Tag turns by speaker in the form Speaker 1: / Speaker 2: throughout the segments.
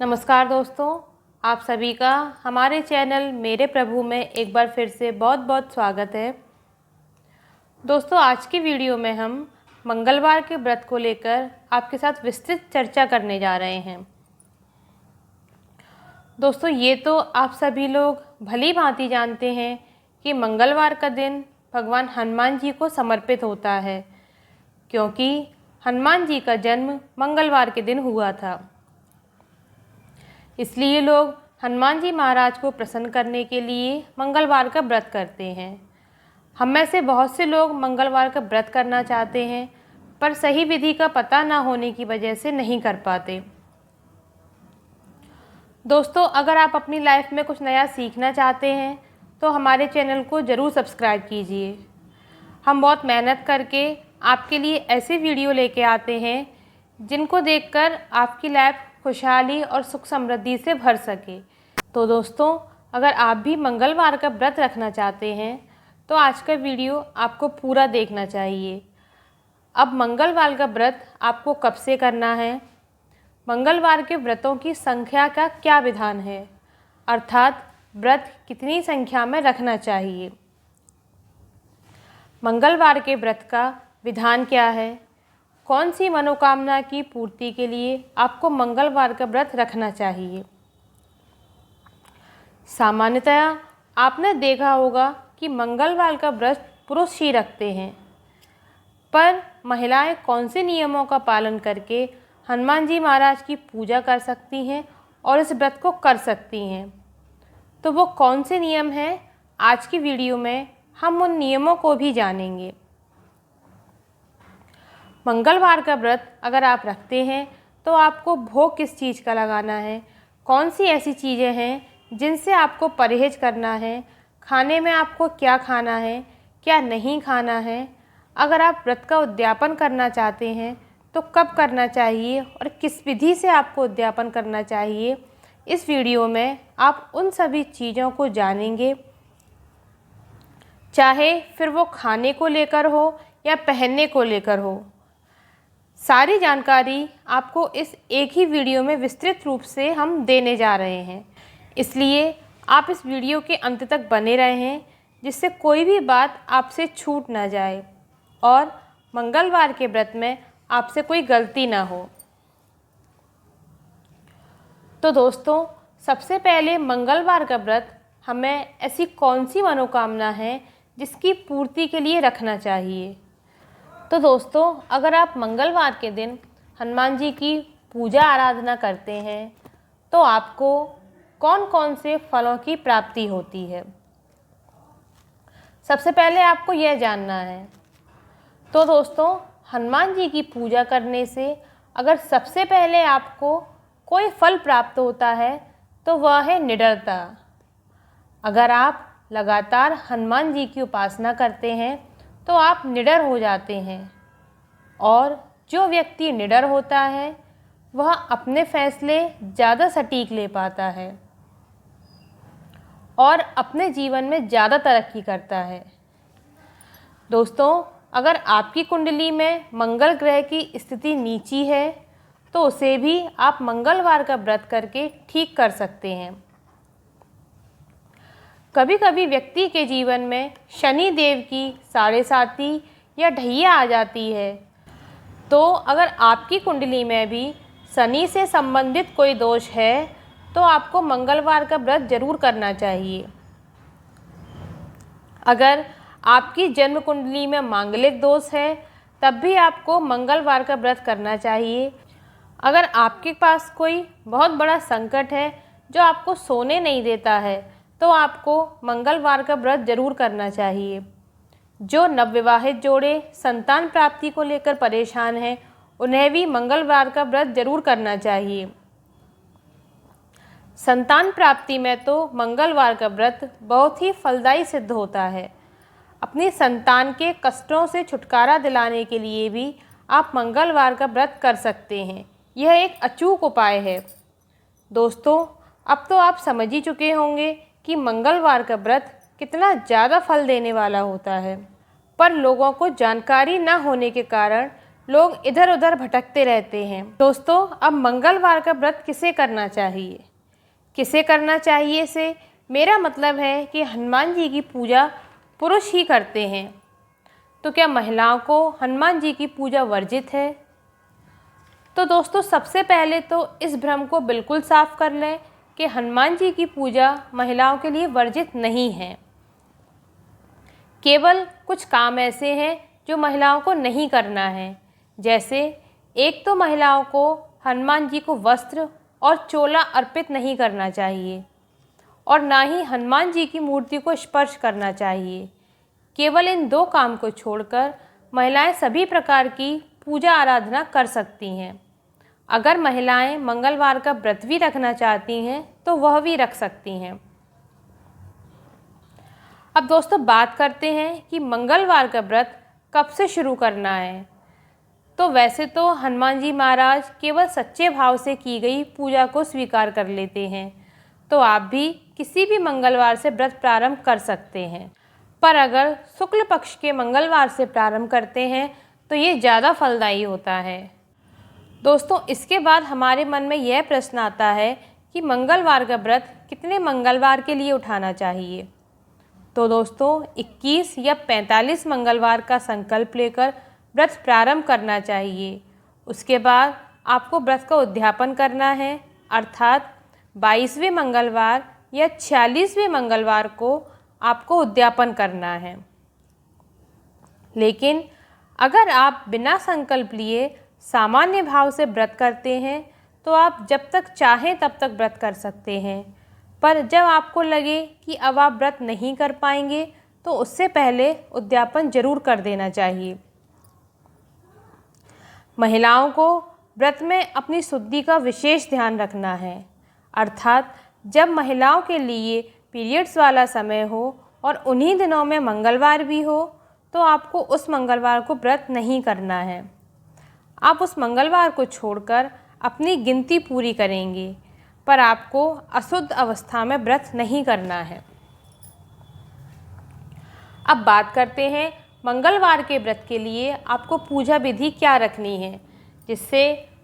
Speaker 1: नमस्कार दोस्तों, आप सभी का हमारे चैनल मेरे प्रभु में एक बार फिर से बहुत बहुत स्वागत है। दोस्तों, आज की वीडियो में हम मंगलवार के व्रत को लेकर आपके साथ विस्तृत चर्चा करने जा रहे हैं। दोस्तों, ये तो आप सभी लोग भली भांति जानते हैं कि मंगलवार का दिन भगवान हनुमान जी को समर्पित होता है, क्योंकि हनुमान जी का जन्म मंगलवार के दिन हुआ था। इसलिए लोग हनुमान जी महाराज को प्रसन्न करने के लिए मंगलवार का व्रत करते हैं। हम में से बहुत से लोग मंगलवार का व्रत करना चाहते हैं, पर सही विधि का पता ना होने की वजह से नहीं कर पाते। दोस्तों, अगर आप अपनी लाइफ में कुछ नया सीखना चाहते हैं तो हमारे चैनल को ज़रूर सब्सक्राइब कीजिए। हम बहुत मेहनत करके आपके लिए ऐसे वीडियो लेके आते हैं जिनको देखकर आपकी लाइफ खुशहाली और सुख समृद्धि से भर सके। तो दोस्तों, अगर आप भी मंगलवार का व्रत रखना चाहते हैं तो आज का वीडियो आपको पूरा देखना चाहिए। अब मंगलवार का व्रत आपको कब से करना है, मंगलवार के व्रतों की संख्या का क्या विधान है, अर्थात व्रत कितनी संख्या में रखना चाहिए, मंगलवार के व्रत का विधान क्या है, कौन सी मनोकामना की पूर्ति के लिए आपको मंगलवार का व्रत रखना चाहिए। सामान्यतया आपने देखा होगा कि मंगलवार का व्रत पुरुष ही रखते हैं, पर महिलाएं कौन से नियमों का पालन करके हनुमान जी महाराज की पूजा कर सकती हैं और इस व्रत को कर सकती हैं। तो वो कौन से नियम हैं, आज की वीडियो में हम उन नियमों को भी जानेंगे। मंगलवार का व्रत अगर आप रखते हैं तो आपको भोग किस चीज़ का लगाना है, कौन सी ऐसी चीज़ें हैं जिनसे आपको परहेज करना है, खाने में आपको क्या खाना है, क्या नहीं खाना है, अगर आप व्रत का उद्यापन करना चाहते हैं तो कब करना चाहिए और किस विधि से आपको उद्यापन करना चाहिए, इस वीडियो में आप उन सभी चीज़ों को जानेंगे। चाहे फिर वो खाने को लेकर हो या पहनने को लेकर हो, सारी जानकारी आपको इस एक ही वीडियो में विस्तृत रूप से हम देने जा रहे हैं। इसलिए आप इस वीडियो के अंत तक बने रहें, जिससे कोई भी बात आपसे छूट ना जाए और मंगलवार के व्रत में आपसे कोई गलती ना हो। तो दोस्तों, सबसे पहले मंगलवार का व्रत हमें ऐसी कौन सी मनोकामना है जिसकी पूर्ति के लिए रखना चाहिए। तो दोस्तों, अगर आप मंगलवार के दिन हनुमान जी की पूजा आराधना करते हैं तो आपको कौन कौन से फलों की प्राप्ति होती है, सबसे पहले आपको यह जानना है। तो दोस्तों, हनुमान जी की पूजा करने से अगर सबसे पहले आपको कोई फल प्राप्त होता है तो वह है निडरता। अगर आप लगातार हनुमान जी की उपासना करते हैं तो आप निडर हो जाते हैं, और जो व्यक्ति निडर होता है वह अपने फैसले ज़्यादा सटीक ले पाता है और अपने जीवन में ज़्यादा तरक्की करता है। दोस्तों, अगर आपकी कुंडली में मंगल ग्रह की स्थिति नीची है तो उसे भी आप मंगलवार का व्रत करके ठीक कर सकते हैं। कभी कभी व्यक्ति के जीवन में शनि देव की साढ़े साती या ढैया आ जाती है, तो अगर आपकी कुंडली में भी शनि से संबंधित कोई दोष है तो आपको मंगलवार का व्रत जरूर करना चाहिए। अगर आपकी जन्म कुंडली में मांगलिक दोष है तब भी आपको मंगलवार का व्रत करना चाहिए। अगर आपके पास कोई बहुत बड़ा संकट है जो आपको सोने नहीं देता है तो आपको मंगलवार का व्रत जरूर करना चाहिए। जो नवविवाहित जोड़े संतान प्राप्ति को लेकर परेशान हैं उन्हें भी मंगलवार का व्रत जरूर करना चाहिए। संतान प्राप्ति में तो मंगलवार का व्रत बहुत ही फलदायी सिद्ध होता है। अपनी संतान के कष्टों से छुटकारा दिलाने के लिए भी आप मंगलवार का व्रत कर सकते हैं। यह एक अचूक उपाय है। दोस्तों, अब तो आप समझ ही चुके होंगे कि मंगलवार का व्रत कितना ज़्यादा फल देने वाला होता है, पर लोगों को जानकारी न होने के कारण लोग इधर उधर भटकते रहते हैं। दोस्तों, अब मंगलवार का व्रत किसे करना चाहिए? किसे करना चाहिए से मेरा मतलब है कि हनुमान जी की पूजा पुरुष ही करते हैं, तो क्या महिलाओं को हनुमान जी की पूजा वर्जित है? तो दोस्तों, सबसे पहले तो इस भ्रम को बिल्कुल साफ कर लें कि हनुमान जी की पूजा महिलाओं के लिए वर्जित नहीं है। केवल कुछ काम ऐसे हैं जो महिलाओं को नहीं करना है। जैसे, एक तो महिलाओं को हनुमान जी को वस्त्र और चोला अर्पित नहीं करना चाहिए और ना ही हनुमान जी की मूर्ति को स्पर्श करना चाहिए। केवल इन दो काम को छोड़कर महिलाएं सभी प्रकार की पूजा आराधना कर सकती हैं। अगर महिलाएं मंगलवार का व्रत भी रखना चाहती हैं तो वह भी रख सकती हैं। अब दोस्तों, बात करते हैं कि मंगलवार का व्रत कब से शुरू करना है। तो वैसे तो हनुमान जी महाराज केवल सच्चे भाव से की गई पूजा को स्वीकार कर लेते हैं, तो आप भी किसी भी मंगलवार से व्रत प्रारंभ कर सकते हैं। पर अगर शुक्ल पक्ष के मंगलवार से प्रारंभ करते हैं तो ये ज़्यादा फलदायी होता है। दोस्तों, इसके बाद हमारे मन में यह प्रश्न आता है कि मंगलवार का व्रत कितने मंगलवार के लिए उठाना चाहिए। तो दोस्तों, 21 या 45 मंगलवार का संकल्प लेकर व्रत प्रारंभ करना चाहिए। उसके बाद आपको व्रत का उद्यापन करना है, अर्थात 22वें मंगलवार या 46वें मंगलवार को आपको उद्यापन करना है। लेकिन अगर आप बिना संकल्प लिए सामान्य भाव से व्रत करते हैं तो आप जब तक चाहें तब तक व्रत कर सकते हैं। पर जब आपको लगे कि अब आप व्रत नहीं कर पाएंगे तो उससे पहले उद्यापन जरूर कर देना चाहिए। महिलाओं को व्रत में अपनी शुद्धि का विशेष ध्यान रखना है, अर्थात जब महिलाओं के लिए पीरियड्स वाला समय हो और उन्हीं दिनों में मंगलवार भी हो तो आपको उस मंगलवार को व्रत नहीं करना है। आप उस मंगलवार को छोड़कर अपनी गिनती पूरी करेंगे, पर आपको अशुद्ध अवस्था में व्रत नहीं करना है। अब बात करते हैं मंगलवार के व्रत के लिए आपको पूजा विधि क्या रखनी है, जिससे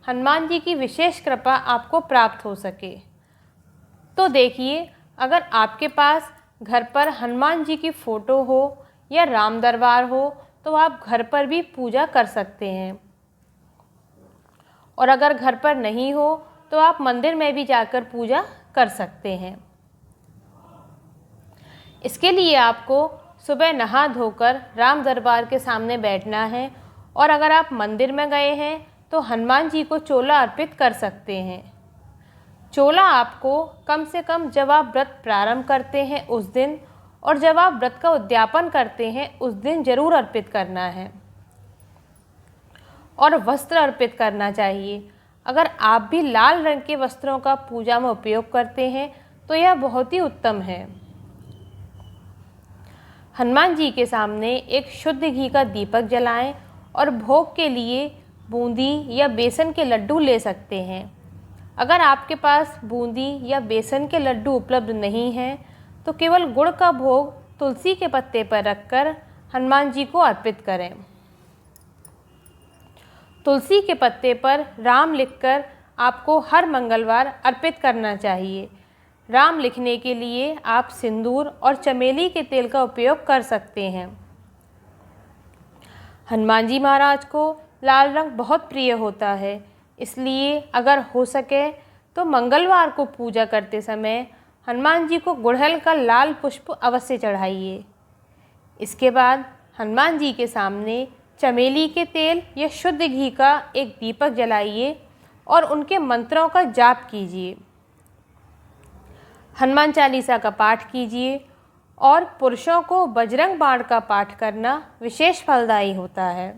Speaker 1: हनुमान जी की विशेष कृपा आपको प्राप्त हो सके। तो देखिए, अगर आपके पास घर पर हनुमान जी की फ़ोटो हो या राम दरबार हो तो आप घर पर भी पूजा कर सकते हैं, और अगर घर पर नहीं हो तो आप मंदिर में भी जाकर पूजा कर सकते हैं। इसके लिए आपको सुबह नहा धोकर राम दरबार के सामने बैठना है, और अगर आप मंदिर में गए हैं तो हनुमान जी को चोला अर्पित कर सकते हैं। चोला आपको कम से कम जब आप व्रत प्रारंभ करते हैं उस दिन और जब आप व्रत का उद्यापन करते हैं उस दिन जरूर अर्पित करना है, और वस्त्र अर्पित करना चाहिए। अगर आप भी लाल रंग के वस्त्रों का पूजा में उपयोग करते हैं तो यह बहुत ही उत्तम है। हनुमान जी के सामने एक शुद्ध घी का दीपक जलाएं और भोग के लिए बूंदी या बेसन के लड्डू ले सकते हैं। अगर आपके पास बूंदी या बेसन के लड्डू उपलब्ध नहीं हैं तो केवल गुड़ का भोग तुलसी के पत्ते पर रखकर हनुमान जी को अर्पित करें। तुलसी के पत्ते पर राम लिखकर आपको हर मंगलवार अर्पित करना चाहिए। राम लिखने के लिए आप सिंदूर और चमेली के तेल का उपयोग कर सकते हैं। हनुमान जी महाराज को लाल रंग बहुत प्रिय होता है, इसलिए अगर हो सके तो मंगलवार को पूजा करते समय हनुमान जी को गुड़हल का लाल पुष्प अवश्य चढ़ाइए। इसके बाद हनुमान जी के सामने चमेली के तेल या शुद्ध घी का एक दीपक जलाइए और उनके मंत्रों का जाप कीजिए। हनुमान चालीसा का पाठ कीजिए, और पुरुषों को बजरंग बाण का पाठ करना विशेष फलदायी होता है।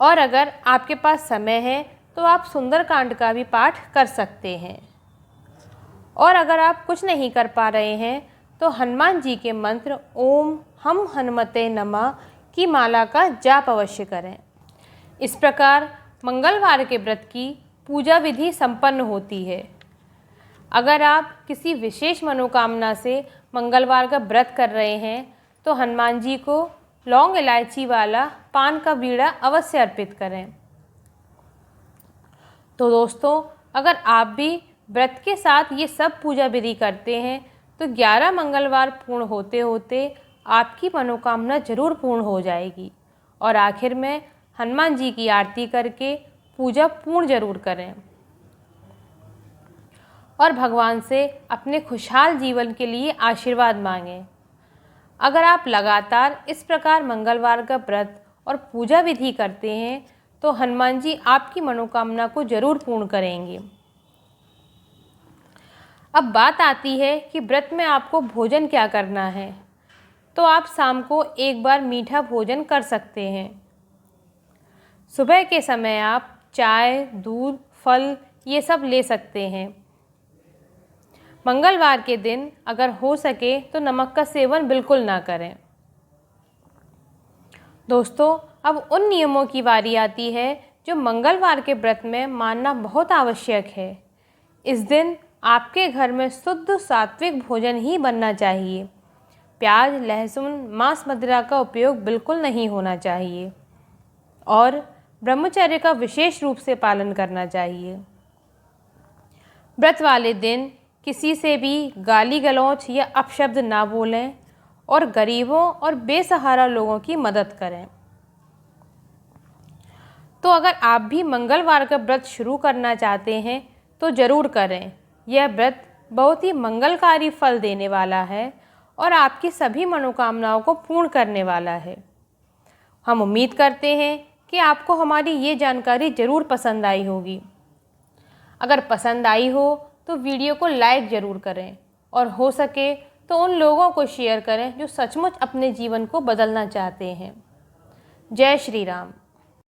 Speaker 1: और अगर आपके पास समय है तो आप सुंदरकांड का भी पाठ कर सकते हैं। और अगर आप कुछ नहीं कर पा रहे हैं तो हनुमान जी के मंत्र ओम हम हनुमते नमः की माला का जाप अवश्य करें। इस प्रकार मंगलवार के व्रत की पूजा विधि संपन्न होती है। अगर आप किसी विशेष मनोकामना से मंगलवार का व्रत कर रहे हैं तो हनुमान जी को लौंग इलायची वाला पान का बीड़ा अवश्य अर्पित करें। तो दोस्तों, अगर आप भी व्रत के साथ ये सब पूजा विधि करते हैं तो 11 मंगलवार पूर्ण होते होते आपकी मनोकामना जरूर पूर्ण हो जाएगी। और आखिर में हनुमान जी की आरती करके पूजा पूर्ण जरूर करें और भगवान से अपने खुशहाल जीवन के लिए आशीर्वाद मांगें। अगर आप लगातार इस प्रकार मंगलवार का व्रत और पूजा विधि करते हैं तो हनुमान जी आपकी मनोकामना को जरूर पूर्ण करेंगे। अब बात आती है कि व्रत में आपको भोजन क्या करना है। तो आप शाम को एक बार मीठा भोजन कर सकते हैं। सुबह के समय आप चाय, दूध, फल ये सब ले सकते हैं। मंगलवार के दिन अगर हो सके तो नमक का सेवन बिल्कुल ना करें। दोस्तों, अब उन नियमों की बारी आती है जो मंगलवार के व्रत में मानना बहुत आवश्यक है। इस दिन आपके घर में शुद्ध सात्विक भोजन ही बनना चाहिए। प्याज, लहसुन, मांस, मदिरा का उपयोग बिल्कुल नहीं होना चाहिए और ब्रह्मचर्य का विशेष रूप से पालन करना चाहिए। व्रत वाले दिन किसी से भी गाली गलौज या अपशब्द ना बोलें और गरीबों और बेसहारा लोगों की मदद करें। तो अगर आप भी मंगलवार का व्रत शुरू करना चाहते हैं तो ज़रूर करें। यह व्रत बहुत ही मंगलकारी फल देने वाला है और आपकी सभी मनोकामनाओं को पूर्ण करने वाला है। हम उम्मीद करते हैं कि आपको हमारी ये जानकारी ज़रूर पसंद आई होगी। अगर पसंद आई हो तो वीडियो को लाइक ज़रूर करें और हो सके तो उन लोगों को शेयर करें जो सचमुच अपने जीवन को बदलना चाहते हैं। जय श्री राम।